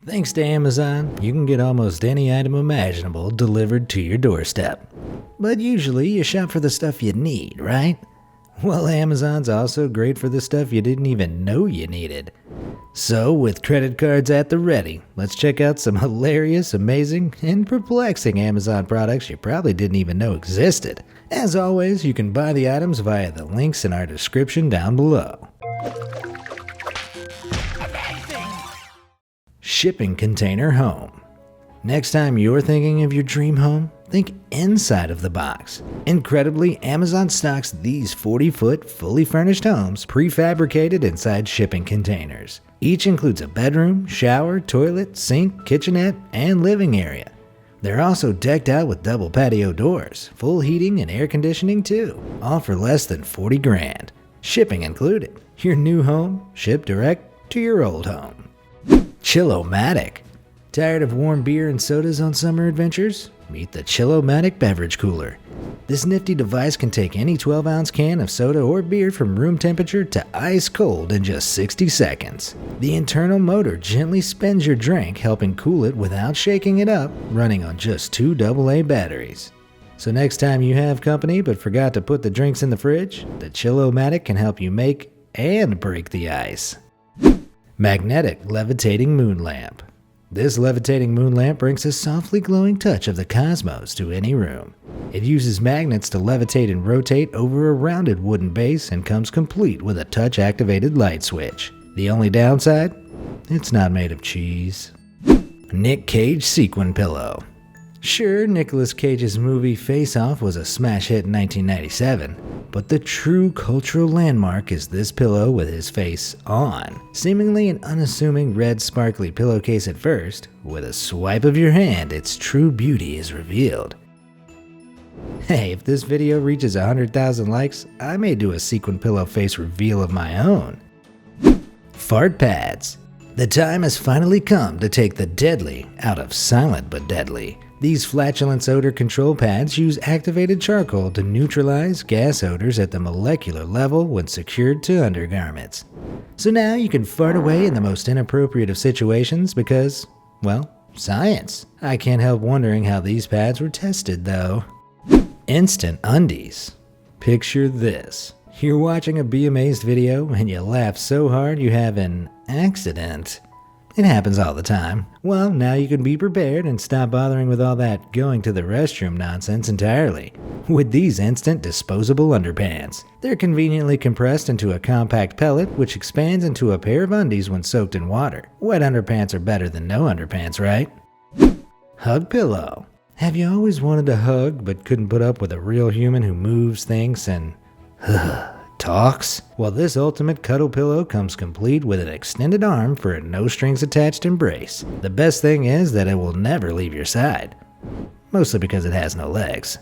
Thanks to Amazon, you can get almost any item imaginable delivered to your doorstep. But usually you shop for the stuff you need, right? Well, Amazon's also great for the stuff you didn't even know you needed. So, with credit cards at the ready, let's check out some hilarious, amazing, and perplexing Amazon products you probably didn't even know existed. As always, you can buy the items via the links in our description down below. Shipping container home. Next time you're thinking of your dream home, think inside of the box. Incredibly, Amazon stocks these 40-foot, fully furnished homes prefabricated inside shipping containers. Each includes a bedroom, shower, toilet, sink, kitchenette, and living area. They're also decked out with double patio doors, full heating and air conditioning too, all for less than 40 grand. Shipping included. Your new home, shipped direct to your old home. CHILL-O-MATIC. Tired of warm beer and sodas on summer adventures? Meet the CHILL-O-MATIC beverage cooler. This nifty device can take any 12-ounce can of soda or beer from room temperature to ice cold in just 60 seconds. The internal motor gently spins your drink, helping cool it without shaking it up, running on just 2 AA batteries. So next time you have company but forgot to put the drinks in the fridge, the CHILL-O-MATIC can help you make and break the ice. Magnetic levitating moon lamp. This levitating moon lamp brings a softly glowing touch of the cosmos to any room. It uses magnets to levitate and rotate over a rounded wooden base and comes complete with a touch-activated light switch. The only downside? It's not made of cheese. Nick Cage Sequin Pillow. Sure, Nicolas Cage's movie Face Off was a smash hit in 1997, but the true cultural landmark is this pillow with his face on. Seemingly an unassuming red sparkly pillowcase at first, with a swipe of your hand, its true beauty is revealed. Hey, if this video reaches 100,000 likes, I may do a sequin pillow face reveal of my own. Fart pads. The time has finally come to take the deadly out of silent but deadly. These flatulence odor control pads use activated charcoal to neutralize gas odors at the molecular level when secured to undergarments. So now you can fart away in the most inappropriate of situations because, well, science. I can't help wondering how these pads were tested though. Instant undies. Picture this. You're watching a Be Amazed video and you laugh so hard you have an accident. It happens all the time. Well, now you can be prepared and stop bothering with all that going to the restroom nonsense entirely. With these instant disposable underpants. They're conveniently compressed into a compact pellet which expands into a pair of undies when soaked in water. Wet underpants are better than no underpants, right? Hug pillow. Have you always wanted to hug but couldn't put up with a real human who moves, thinks, and talks? Well, this ultimate cuddle pillow comes complete with an extended arm for a no-strings-attached embrace. The best thing is that it will never leave your side. Mostly because it has no legs.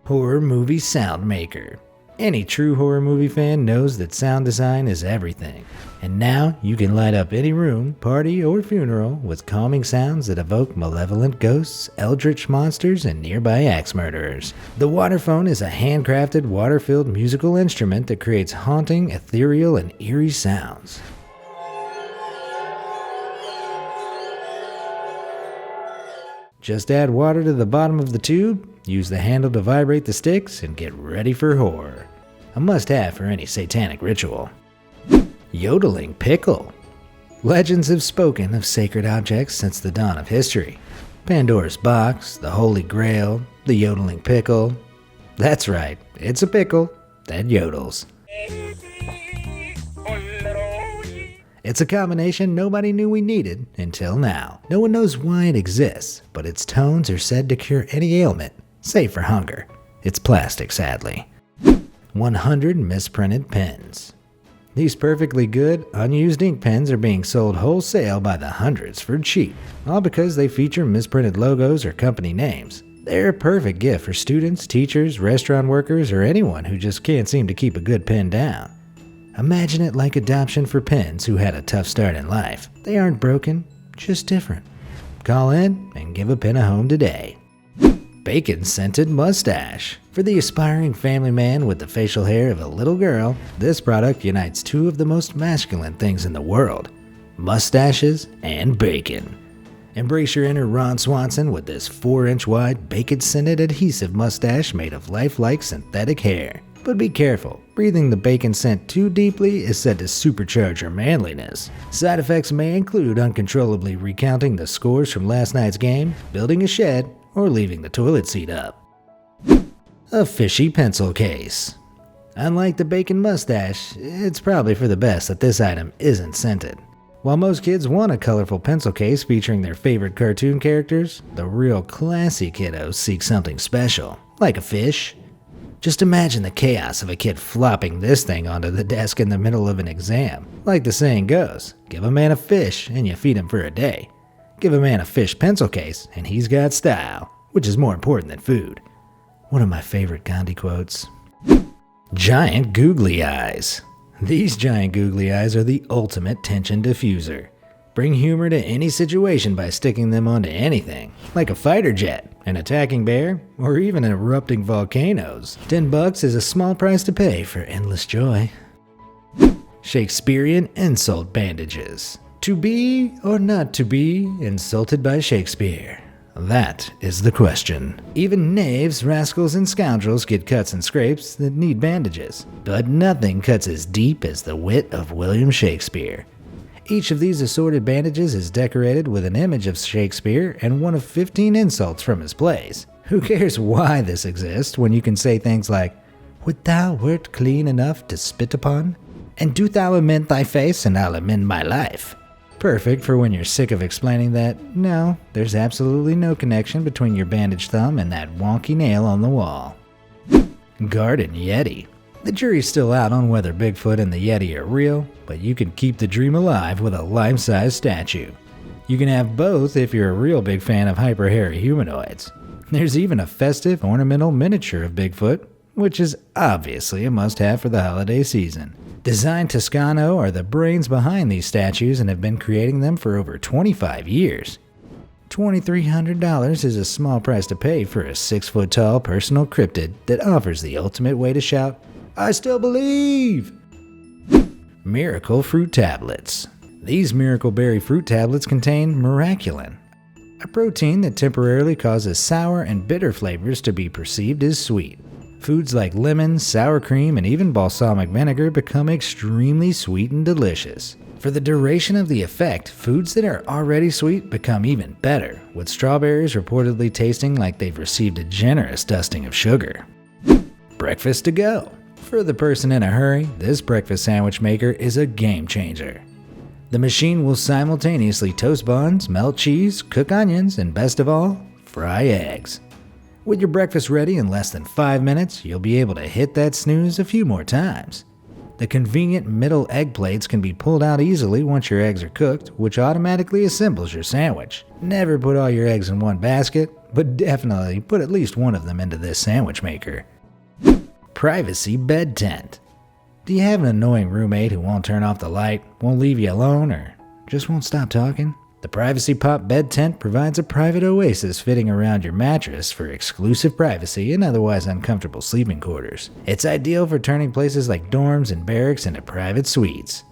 Horror movie sound maker. Any true horror movie fan knows that sound design is everything. And now you can light up any room, party, or funeral with calming sounds that evoke malevolent ghosts, eldritch monsters, and nearby axe murderers. The waterphone is a handcrafted, water-filled musical instrument that creates haunting, ethereal, and eerie sounds. Just add water to the bottom of the tube, use the handle to vibrate the sticks, and get ready for horror. A must-have for any satanic ritual. Yodeling pickle. Legends have spoken of sacred objects since the dawn of history. Pandora's box, the Holy Grail, the yodeling pickle. That's right, it's a pickle that yodels. It's a combination nobody knew we needed until now. No one knows why it exists, but its tones are said to cure any ailment, save for hunger. It's plastic, sadly. 100 misprinted pens. These perfectly good, unused ink pens are being sold wholesale by the hundreds for cheap, all because they feature misprinted logos or company names. They're a perfect gift for students, teachers, restaurant workers, or anyone who just can't seem to keep a good pen down. Imagine it like adoption for pens who had a tough start in life. They aren't broken, just different. Call in and give a pen a home today. Bacon-scented mustache. For the aspiring family man with the facial hair of a little girl, this product unites two of the most masculine things in the world: mustaches, and bacon. Embrace your inner Ron Swanson with this 4-inch wide bacon-scented adhesive mustache made of lifelike synthetic hair. But be careful, breathing the bacon scent too deeply is said to supercharge your manliness. Side effects may include uncontrollably recounting the scores from last night's game, building a shed, or leaving the toilet seat up. A fishy pencil case. Unlike the bacon mustache, it's probably for the best that this item isn't scented. While most kids want a colorful pencil case featuring their favorite cartoon characters, the real classy kiddos seek something special, like a fish. Just imagine the chaos of a kid flopping this thing onto the desk in the middle of an exam. Like the saying goes, give a man a fish and you feed him for a day. Give a man a fish pencil case and he's got style, which is more important than food. One of my favorite Gandhi quotes. Giant googly eyes. These giant googly eyes are the ultimate tension diffuser. Bring humor to any situation by sticking them onto anything, like a fighter jet, an attacking bear, or even erupting volcanoes. $10 is a small price to pay for endless joy. Shakespearean insult bandages. To be or not to be insulted by Shakespeare? That is the question. Even knaves, rascals, and scoundrels get cuts and scrapes that need bandages. But nothing cuts as deep as the wit of William Shakespeare. Each of these assorted bandages is decorated with an image of Shakespeare and one of 15 insults from his plays. Who cares why this exists when you can say things like, "Would thou wert clean enough to spit upon? And do thou amend thy face, and I'll amend my life." Perfect for when you're sick of explaining that, no, there's absolutely no connection between your bandaged thumb and that wonky nail on the wall. Garden Yeti. The jury's still out on whether Bigfoot and the Yeti are real, but you can keep the dream alive with a life-size statue. You can have both if you're a real big fan of hyper-hairy humanoids. There's even a festive, ornamental miniature of Bigfoot, which is obviously a must-have for the holiday season. Design Toscano are the brains behind these statues and have been creating them for over 25 years. $2,300 is a small price to pay for a 6-foot-tall personal cryptid that offers the ultimate way to shout, "I still believe!" Miracle Fruit Tablets. These Miracle Berry Fruit Tablets contain miraculin, a protein that temporarily causes sour and bitter flavors to be perceived as sweet. Foods like lemon, sour cream, and even balsamic vinegar become extremely sweet and delicious. For the duration of the effect, foods that are already sweet become even better, with strawberries reportedly tasting like they've received a generous dusting of sugar. Breakfast to go. For the person in a hurry, this breakfast sandwich maker is a game changer. The machine will simultaneously toast buns, melt cheese, cook onions, and best of all, fry eggs. With your breakfast ready in less than 5 minutes, you'll be able to hit that snooze a few more times. The convenient middle egg plates can be pulled out easily once your eggs are cooked, which automatically assembles your sandwich. Never put all your eggs in one basket, but definitely put at least one of them into this sandwich maker. Privacy bed tent. Do you have an annoying roommate who won't turn off the light, won't leave you alone, or just won't stop talking? The Privacy Pop bed tent provides a private oasis fitting around your mattress for exclusive privacy in otherwise uncomfortable sleeping quarters. It's ideal for turning places like dorms and barracks into private suites.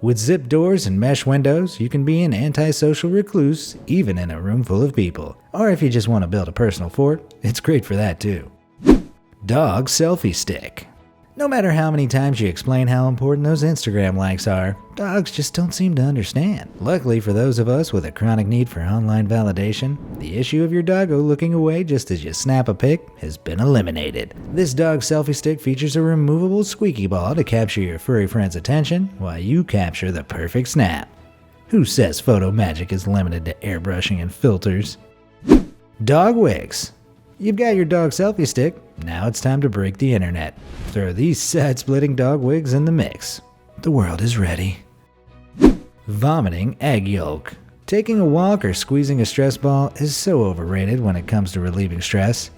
With zip doors and mesh windows, you can be an antisocial recluse even in a room full of people. Or if you just want to build a personal fort, it's great for that too. Dog selfie stick. No matter how many times you explain how important those Instagram likes are, dogs just don't seem to understand. Luckily for those of us with a chronic need for online validation, the issue of your doggo looking away just as you snap a pic has been eliminated. This dog selfie stick features a removable squeaky ball to capture your furry friend's attention while you capture the perfect snap. Who says photo magic is limited to airbrushing and filters? Dog wigs. You've got your dog selfie stick, now it's time to break the internet. Throw these side-splitting dog wigs in the mix. The world is ready. Vomiting egg yolk. Taking a walk or squeezing a stress ball is so overrated when it comes to relieving stress.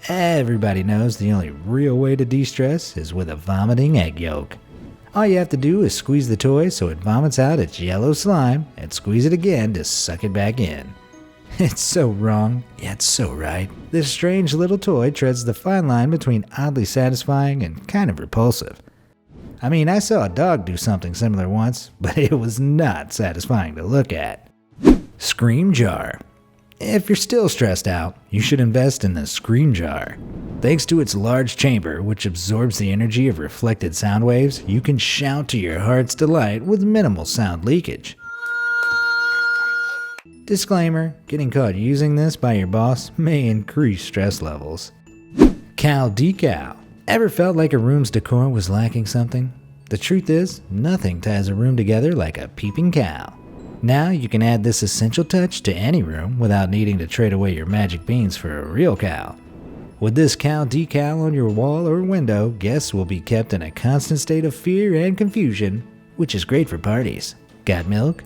Everybody knows the only real way to de-stress is with a vomiting egg yolk. All you have to do is squeeze the toy so it vomits out its yellow slime and squeeze it again to suck it back in. It's so wrong, yet so right. This strange little toy treads the fine line between oddly satisfying and kind of repulsive. I mean, I saw a dog do something similar once, but it was not satisfying to look at. Scream jar. If you're still stressed out, you should invest in the Scream jar. Thanks to its large chamber, which absorbs the energy of reflected sound waves, you can shout to your heart's delight with minimal sound leakage. Disclaimer, getting caught using this by your boss may increase stress levels. Cow decal. Ever felt like a room's decor was lacking something? The truth is, nothing ties a room together like a peeping cow. Now you can add this essential touch to any room without needing to trade away your magic beans for a real cow. With this cow decal on your wall or window, guests will be kept in a constant state of fear and confusion, which is great for parties. Got milk?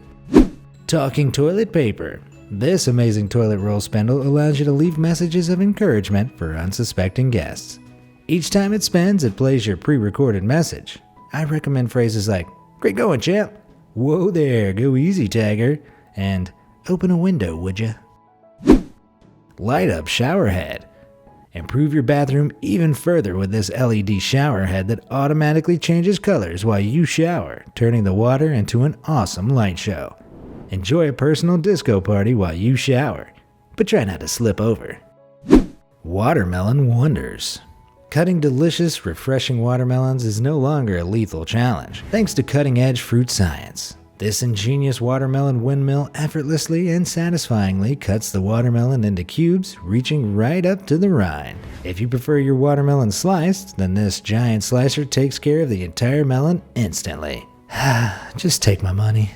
Talking toilet paper. This amazing toilet roll spindle allows you to leave messages of encouragement for unsuspecting guests. Each time it spins, it plays your pre-recorded message. I recommend phrases like, "Great going, champ," "Whoa there, go easy, Tiger," and "Open a window, would ya?" Light up shower head. Improve your bathroom even further with this LED shower head that automatically changes colors while you shower, turning the water into an awesome light show. Enjoy a personal disco party while you shower, but try not to slip over. Watermelon wonders. Cutting delicious, refreshing watermelons is no longer a lethal challenge, thanks to cutting-edge fruit science. This ingenious watermelon windmill effortlessly and satisfyingly cuts the watermelon into cubes, reaching right up to the rind. If you prefer your watermelon sliced, then this giant slicer takes care of the entire melon instantly. Just take my money.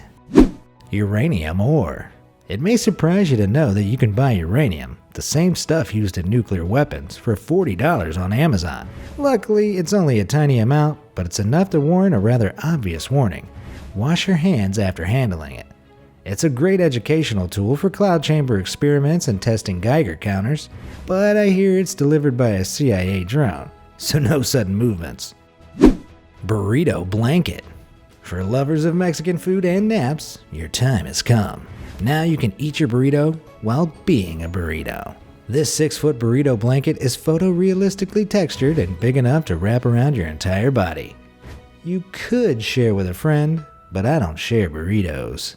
Uranium ore. It may surprise you to know that you can buy uranium, the same stuff used in nuclear weapons, for $40 on Amazon. Luckily, it's only a tiny amount, but it's enough to warrant a rather obvious warning. Wash your hands after handling it. It's a great educational tool for cloud chamber experiments and testing Geiger counters, but I hear it's delivered by a CIA drone, so no sudden movements. Burrito blanket. For lovers of Mexican food and naps, your time has come. Now you can eat your burrito while being a burrito. This 6-foot burrito blanket is photorealistically textured and big enough to wrap around your entire body. You could share with a friend, but I don't share burritos.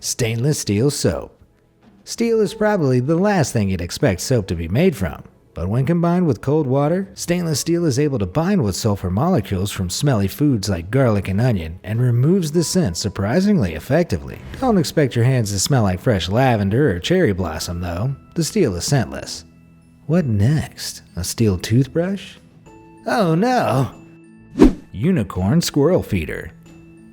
Stainless steel soap. Steel is probably the last thing you'd expect soap to be made from, but when combined with cold water, stainless steel is able to bind with sulfur molecules from smelly foods like garlic and onion and removes the scent surprisingly effectively. Don't expect your hands to smell like fresh lavender or cherry blossom though. The steel is scentless. What next? A steel toothbrush? Oh no! Unicorn squirrel feeder.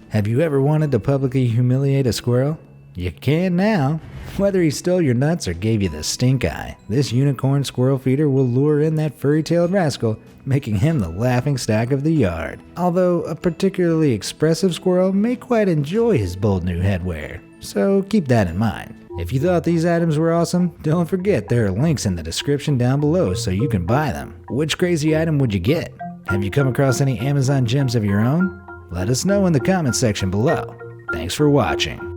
Have you ever wanted to publicly humiliate a squirrel? You can now. Whether he stole your nuts or gave you the stink eye, this unicorn squirrel feeder will lure in that furry-tailed rascal, making him the laughingstock of the yard. Although a particularly expressive squirrel may quite enjoy his bold new headwear, so keep that in mind. If you thought these items were awesome, don't forget there are links in the description down below so you can buy them. Which crazy item would you get? Have you come across any Amazon gems of your own? Let us know in the comments section below. Thanks for watching.